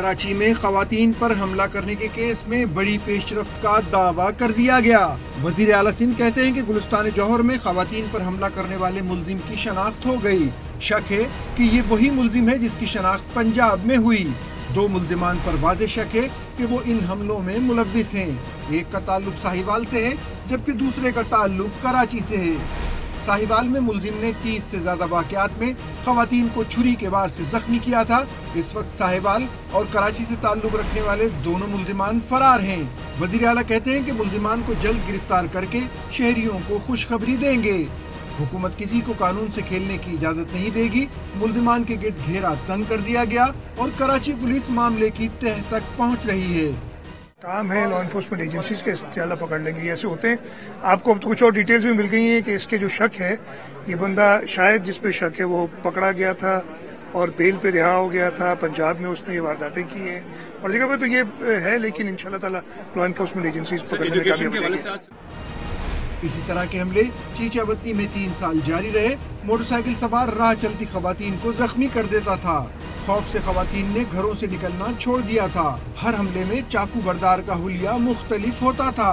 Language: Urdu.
کراچی میں خواتین پر حملہ کرنے کے کیس میں بڑی پیش رفت کا دعویٰ کر دیا گیا۔ وزیر اعلیٰ سندھ کہتے ہیں کہ گلستان جوہر میں خواتین پر حملہ کرنے والے ملزم کی شناخت ہو گئی۔ شک ہے کہ یہ وہی ملزم ہے جس کی شناخت پنجاب میں ہوئی۔ 2 ملزمان پر واضح شک ہے کہ وہ ان حملوں میں ملوث ہیں۔ ایک کا تعلق ساہیوال سے ہے جبکہ دوسرے کا تعلق کراچی سے ہے۔ ساہیوال میں ملزم نے 30 سے زیادہ واقعات میں خواتین کو چھری کے وار سے زخمی کیا تھا۔ اس وقت ساہیوال اور کراچی سے تعلق رکھنے والے دونوں ملزمان فرار ہیں۔ وزیر اعلیٰ کہتے ہیں کہ ملزمان کو جلد گرفتار کر کے شہریوں کو خوشخبری دیں گے۔ حکومت کسی کو قانون سے کھیلنے کی اجازت نہیں دے گی۔ ملزمان کے گرد گھیرا تنگ کر دیا گیا اور کراچی پولیس معاملے کی تہہ تک پہنچ رہی ہے۔ کام ہے لا انفورسمنٹ ایجنسیز کے، انشاءاللہ پکڑ لیں گے۔ ایسے ہوتے ہیں، آپ کو کچھ اور ڈیٹیلز بھی مل گئی ہیں کہ اس کے جو شک ہے، یہ بندہ شاید جس پہ شک ہے وہ پکڑا گیا تھا اور بیل پہ رہا ہو گیا تھا۔ پنجاب میں اس نے یہ وارداتیں کی ہیں اور جگہ پہ تو یہ ہے، لیکن انشاءاللہ تعالی لا انفورسمنٹ ایجنسیز پکڑنے میں کامیاب رہیں گے۔ اسی طرح کے حملے چیچا وطنی میں 3 سال جاری رہے۔ موٹر سائیکل سوار راہ چلتی خواتین کو زخمی کر دیتا تھا۔ خوف سے خواتین نے گھروں سے نکلنا چھوڑ دیا تھا۔ ہر حملے میں چاقو بردار کا حلیہ مختلف ہوتا تھا۔